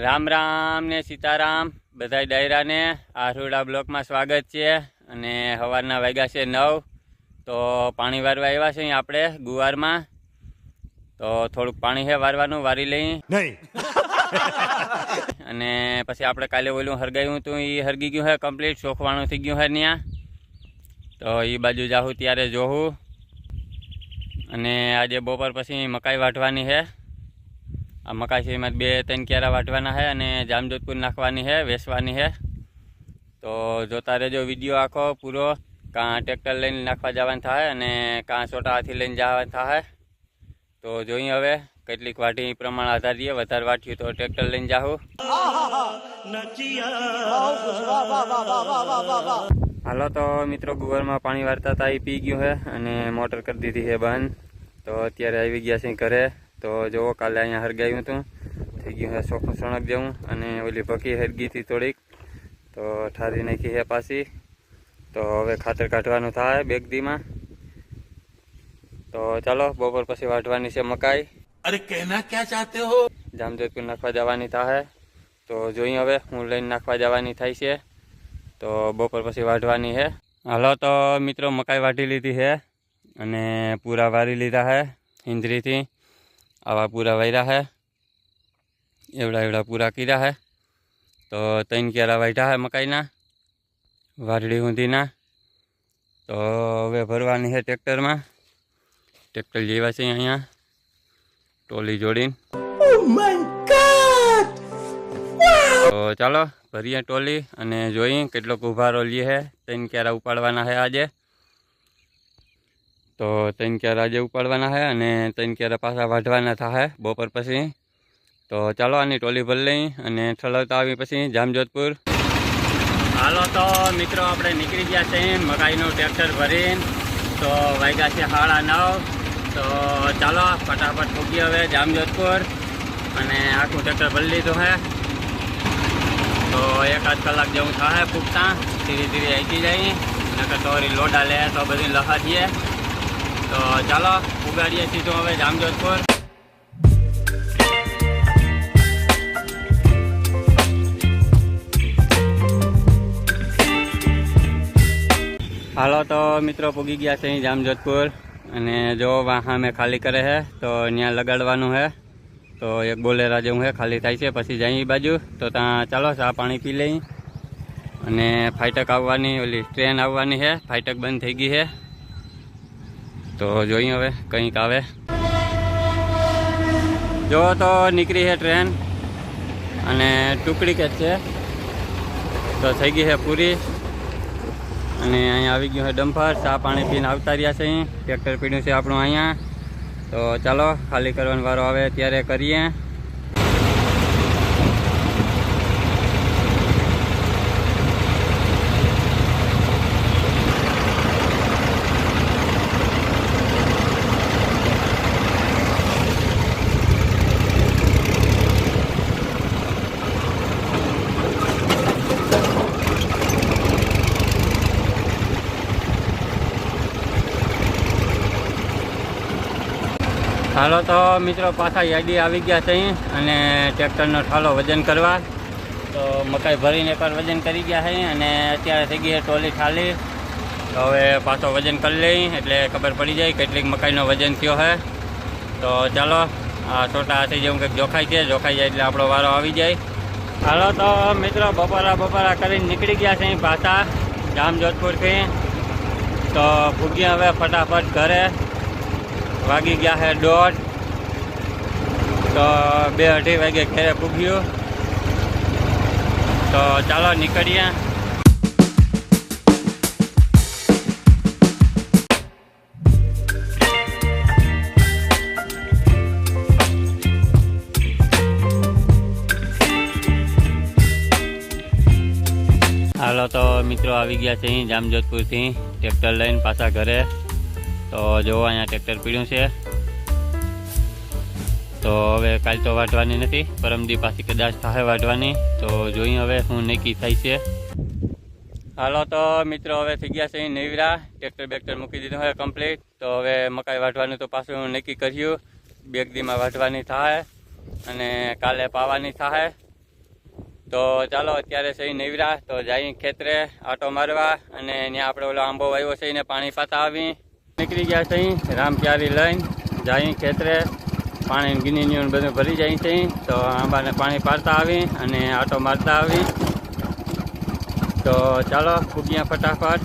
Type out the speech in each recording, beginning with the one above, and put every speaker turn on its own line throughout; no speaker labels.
રામ રામ ને સીતારામ બધા ડાયરાને આરોડા બ્લોકમાં સ્વાગત છે। અને સવારના વાગ્યા છે 9 તો પાણી વારવા આવ્યા છે આપણે ગુવારમાં। તો થોડુંક પાણી છે વારવાનું, વારી લઈ નહીં અને પછી આપણે કાલે ઓલું હરગાયું હતું એ હરગી ગયું છે કમ્પ્લીટ, ચોખવાનું થઈ ગયું છે ત્યાં। તો એ બાજુ જાઉં ત્યારે જોઉં। અને આજે બપોર પછી મકાઈ વાટવાની છે। આ મકાઈ છે એમાં 2-3 ક્યારા વાટવાના છે અને જામજોધપુર નાખવાની છે, વેચવાની છે। તો જોતા રહેજો વિડીયો આખો પૂરો। કાં ટ્રેક્ટર લઈને નાખવા જવાનું થાય અને કાં છોટા હાથી લઈને જવાનું થાય। તો જોઈએ હવે કેટલીક વાટી પ્રમાણ આધાર રહીએ, વધારે વાટ્યું તો ટ્રેક્ટર લઈને જાઉં। હાલો તો મિત્રો ગુવારમાં પાણી વારતા હતા એ પી ગયું છે અને મોટર કરી દીધી છે બંધ। તો અત્યારે આવી ગયા છે ઘરે। તો જુઓ કાલે અહીંયા હરગાયું હતું, થઈ ગયું છે ચોખ્ખું સણક જેવું અને ઓલી ભકી હરગી હતી થોડીક, તો ઠારી નાખી છે પાછી। તો હવે ખાતર કાઢવાનું થાય બેગદીમાં। તો ચાલો બપોર પછી વાટવાની છે મકાઈ।
અરે કહેના ક્યાં ચાહતે હો?
જામજોધપુર નાખવા જવાની થાય। તો જોઈએ હવે હું લઈને નાખવા જવાની થાય છે। તો બપોર પછી વાટવાની છે। હાલો તો મિત્રો મકાઈ વાટી લીધી છે અને પૂરા વારી લીધા છે ઈંધરીથી। આવા પૂરા વાર્યા છે, એવડા પૂરા કર્યા છે। તો 3 ક્યારા વાટ્યા છે મકાઈના વારડી ઊંધીના। તો હવે ભરવાની છે ટ્રેક્ટરમાં। ટ્રેક્ટર જેવા છે અહીંયા ટોલી જોડીને। તો ચાલો ભરીએ ટોલી અને જોઈએ કેટલોક ઉભારો લઈએ છે। 3 ક્યારા ઉપાડવાના છે આજે। તો 3 ક્યારા આજે ઉપાડવાના છે અને 3 ક્યારા પાછા વાઢવાના થાય બપોર પછી। તો ચાલો આની ટોલી ભરી લઈ અને ઠલવતા આવી પછી જામજોધપુર। હાલો તો મિત્રો આપણે નીકળી ગયા છે મકાઈનું ટ્રેક્ટર ભરીને। તો વાગ્યા છે 9:30। તો ચાલો ફટાફટ પૂગી હવે જામજોધપુર અને આખું ટ્રેક્ટર ભરી લીધું છે। તો 1-8 કલાક જેવું થાય પૂગતા, ધીરે ધીરે આવી જાય નકર તો લોડા લે તો બધી લહા દઈએ। તો ચાલો ઉગાડીએ સીધું હવે જામજોધપુર। હાલો તો મિત્રો પૂગી ગયા છે જામજોધપુર અને જો વાહા મેં ખાલી કરે છે તો ત્યાં લગાડવાનું છે। તો એક બોલેરા જેવું છે ખાલી થાય છે પછી જઈ બાજુ। તો ત્યાં ચાલો ચા પાણી પી લઈ અને ફાટક આવવાની, ઓલી ટ્રેન આવવાની છે, ફાટક બંધ થઈ ગઈ છે। તો જોઈએ હવે કંઈક આવે। જો તો નીકળી છે ટ્રેન અને ટુકડી કે છે તો થઈ ગઈ છે પૂરી અને અહીંયા આવી ગયું છે ડમ્પર। ચા પાણી પીને આવતા રહ્યા છે। અહીં ટ્રેક્ટર પીડ્યું છે આપણું અહીંયા। તો ચાલો ખાલી કરવાનો વારો આવે ત્યારે કરીએ। હાલો તો મિત્રો પાછા યાદી આવી ગયા છે અને ટ્રેક્ટરનો ઠાલો વજન કરવા। તો મકાઈ ભરીને એકવાર વજન કરી ગયા છે અને અત્યારે થઈ ગઈ છે ટોલી ખાલી। તો હવે પાછો વજન કરી લઈ એટલે ખબર પડી જાય કેટલીક મકાઈનો વજન થયો છે। તો ચાલો આ છોટા હાથી જેવું કંઈક જોખાઈ છે, જોખાઈ જાય એટલે આપણો વારો આવી જાય। હાલો તો મિત્રો બપોરા કરીને નીકળી ગયા છે પાછા જામજોધપુરથી। તો ભૂગ્યા હવે ફટાફટ ઘરે। વાગી ગયા છે 1:30। તો 2-2:30 વાગે ઘરે પૂગ્યું। તો ચાલો નીકળીએ। હાલો તો મિત્રો આવી ગયા છે જામજોધપુરથી ટ્રેક્ટર લઈને પાછા ઘરે। તો જો અહીંયા ટ્રેક્ટર પીડ્યું છે। તો હવે કાલ તો વાટવાની નથી, પરમદી પાછી કદાચ થાય વાટવાની। તો જોઈએ હવે હું નક્કી થાય છે। હાલો તો મિત્રો હવે થઈ ગયા છે નવીરા। ટ્રેક્ટર બેક્ટર મૂકી દીધું હોય કમ્પ્લીટ। તો હવે મકાઈ વાટવાનું તો પાછું નક્કી કર્યું, બેગ દીમાં વાટવાની થાય અને કાલે પાવાની થાય। તો ચાલો અત્યારે સહી નવરા તો જઈ ખેતરે આટો મારવા અને ત્યાં આપણે ઓલો આંબો વાવ્યો છે એને પાણી પાતા આવી નીકળી ગયા સહી રામ ક્યારી લઈને જઈ ખેતરે પાણી ગીની બધું ભરી જાય છે તો આંબાને પાણી પાડતા આવી અને આટો મારતા આવી તો ચાલો ફૂગ્યા ફટાફટ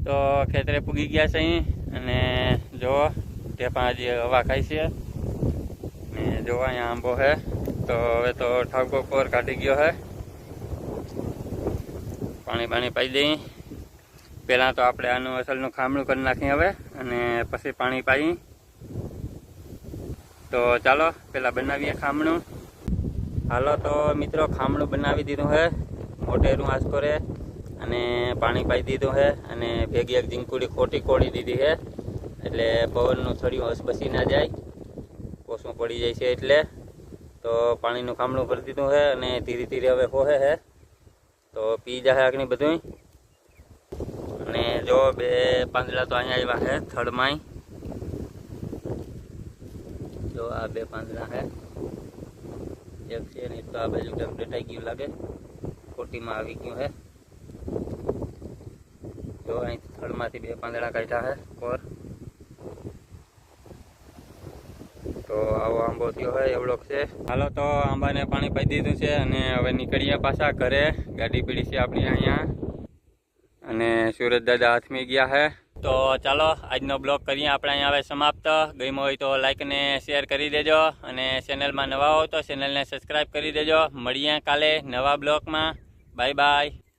તો ખેતરે પૂગી ગયા છે અને જો તે પણ હજી હવા ખાઈ છે ને જો અહીંયા આંબો છે તો હવે તો ઠાકો કોર કાઢી ગયો છે પાણી પાણી પાઈ દઈ પહેલાં તો આપણે આનું અસલનું ખામણું કરી નાખીએ હવે અને પછી પાણી પાઈ તો ચાલો પહેલાં બનાવીએ ખામણું હાલો તો મિત્રો ખામણું બનાવી દીધું છે મોટેરું આસકોરે અને પાણી પાઈ દીધું છે અને ભેગી એક ઝીંકુડી ખોટી કોળી દીધી છે એટલે પવનનું થળિયું હસબસી ના જાય પોસું પડી જાય છે એટલે તો પાણીનું ખામણું ભરી દીધું છે અને ધીરે ધીરે હવે હોહે છે તો પી જાય આગળ બધું અને જો બે પાંદડા તો અહીંયા આવ્યા છે થડમાંય જો આ બે પાંદડા છે એક છે ને તો આ બાજુ કેમ ડટાઈ ગયું લાગે ખોટીમાં આવી ગયું છે જો અહીં થડમાંથી બે પાંદડા કાઢ્યા છે પર તો આવો આંબો થયો હોય એવડો છે હાલો તો આંબાને પાણી પાઈ દીધું છે અને હવે નીકળીએ પાછા ઘરે ગાડી પડી છે આપણી અહીંયા અને સુરત દાદા હાથમી ગયા છે તો ચાલો આજનો બ્લોગ કરીએ આપણે અહીંયા હવે સમાપ્ત ગમ્યો હોય તો લાઈક અને શેર કરી દેજો અને ચેનલમાં નવા હો તો ચેનલને સબસ્ક્રાઈબ કરી દેજો મળીએ કાલે નવા બ્લોગમાં બાય બાય